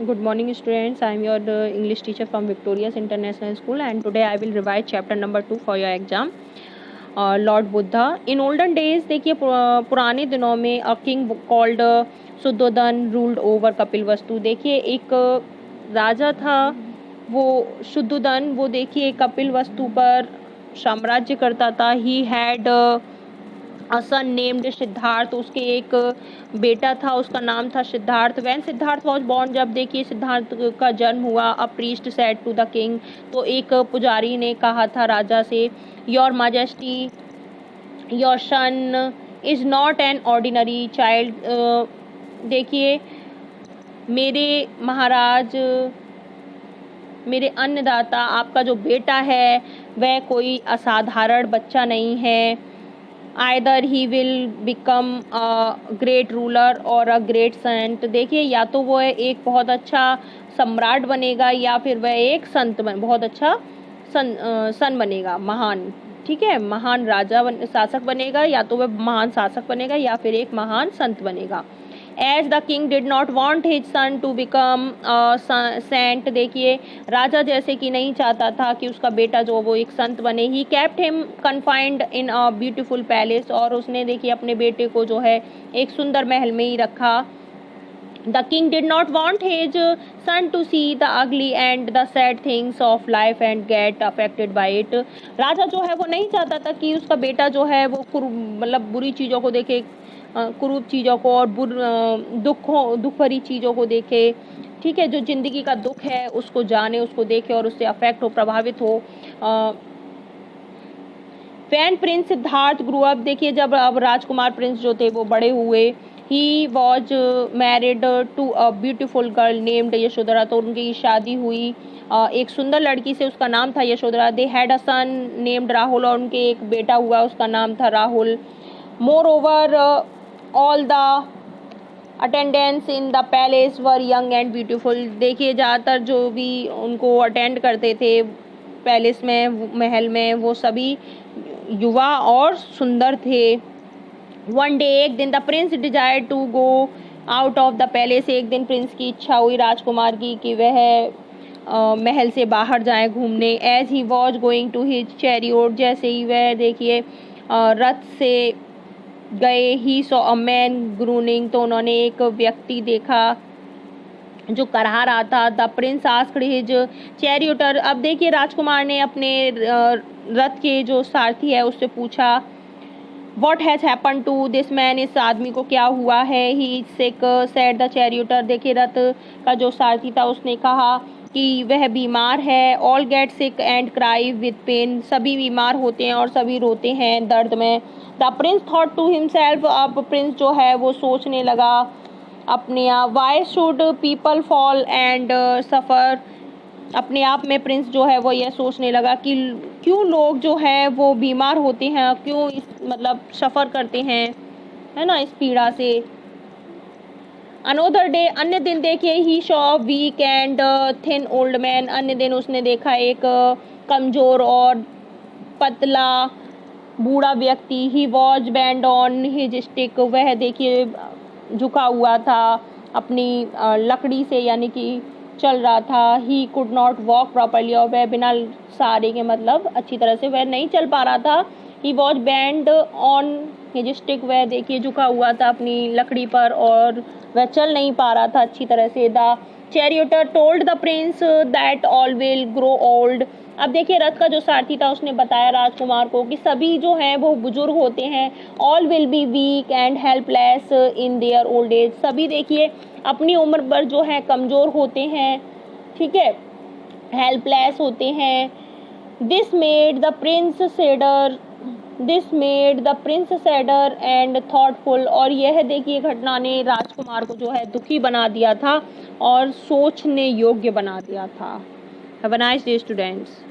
Good morning, students. I am your English teacher from Victorious International School, and today I will revise chapter number 2 for your exam. Lord Buddha. In olden days, देखिए पुराने दिनों में a king called Shuddhodana ruled over Kapilvastu. देखिए एक राजा था, वो शुद्धोधन, वो देखिए कपिलवस्तु पर साम्राज्य करता था. He had a son named Siddharth. उसके एक बेटा था, उसका नाम था Siddhartha. When Siddhartha was born, जब देखिए सिद्धार्थ का जन्म हुआ, a priest said to the king, तो एक पुजारी ने कहा था राजा से, your majesty, your son is not an ordinary child. देखिए मेरे महाराज, मेरे अन्नदाता, आपका जो बेटा है वह कोई असाधारण बच्चा नहीं है. Either he will become a great ruler or a great saint. देखिए या तो वो एक बहुत अच्छा सम्राट बनेगा या फिर वह एक बहुत अच्छा सन बनेगा, महान. ठीक है, महान राजा शासक बनेगा, या तो वह महान शासक बनेगा या फिर एक महान संत बनेगा. As the king did not want his son to become a saint, देखिए राजा जैसे कि नहीं चाहता था कि उसका बेटा जो वो एक संत बने. He kept him confined in a beautiful palace, और उसने देखिए अपने बेटे को जो है एक सुंदर महल में ही रखा. The king did not want his son to see the ugly and the sad things of life and get affected by it. राजा जो है वो नहीं चाहता था कि उसका बेटा जो है वो मतलब बुरी चीज़ों को देखे, कुरूप चीज़ों को, और दुख भरी चीज़ों को देखे. ठीक है, जो जिंदगी का दुख है उसको जाने, उसको देखे और उससे अफेक्ट हो, प्रभावित हो. When prince Siddhartha grew up, देखिए जब अब राजकुमार प्रिंस जो थे वो बड़े हुए. He was married to a beautiful girl named Yashodhara, तो उनकी शादी हुई एक सुंदर लड़की से, उसका नाम था Yashodhara. They had a son named Rahul, और उनके एक बेटा हुआ, उसका नाम था Rahul. Moreover all the attendants in the palace were young and beautiful. देखिए ज़्यादातर जो भी उनको अटेंड करते थे पैलेस में, महल में, वो सभी युवा और सुंदर थे. वन डे, एक दिन, the prince desire to go out of the palace. एक दिन प्रिंस की इच्छा हुई, राजकुमार की, कि वह महल से बाहर जाए घूमने. As he was going to his chariot, जैसे ही वह देखिए रथ से गए, ही सॉ अ मैन ग्रूनिंग, तो उन्होंने एक व्यक्ति देखा जो करहा रहा था. द प्रिंस आस्क्ड हिज चैरियोटर, अब देखिए राजकुमार ने अपने रथ के जो सारथी है उससे पूछा, what has happen to this man, इस आदमी को क्या हुआ है. ही सिक सेड द चैरियोटर, देखिए रथ का जो सारथी था उसने कहा कि वह बीमार है. All get sick and cry with pain, सभी बीमार होते हैं और सभी रोते हैं दर्द में. The prince thought to himself, अब प्रिंस जो है वो सोचने लगा अपने आप, why should people fall and suffer. अपने आप में प्रिंस जो है वो यह सोचने लगा कि क्यों लोग जो है वो बीमार होते हैं, क्यों मतलब सफ़र करते हैं, है ना, इस पीड़ा से. अनोदर डे, अन्य दिन, देखिए ही शॉ weak and thin old man, अन्य दिन उसने देखा एक कमज़ोर और पतला बूढ़ा व्यक्ति. He was banned on his stick, वह देखिए झुका हुआ था अपनी लकड़ी से, यानी कि चल रहा था. He could not walk properly, और वह बिना सहारे के मतलब अच्छी तरह से वह नहीं चल पा रहा था. He was banned on his stick, वह देखिए झुका हुआ था अपनी लकड़ी पर और वह चल नहीं पा रहा था अच्छी तरह से. The charioteer told the prince that all will grow old, अब देखिए रथ का जो सारथी था उसने बताया राजकुमार को कि सभी जो हैं वो बुजुर्ग होते हैं. All will be weak and helpless in their old age, सभी देखिए अपनी उम्र पर जो है कमज़ोर होते हैं. ठीक है, हेल्पलेस होते हैं. This made the Prince sadder and thoughtful, और यह देखिए घटना ने राजकुमार को जो है दुखी बना दिया था और सोचने योग्य बना दिया था. Have a nice day students.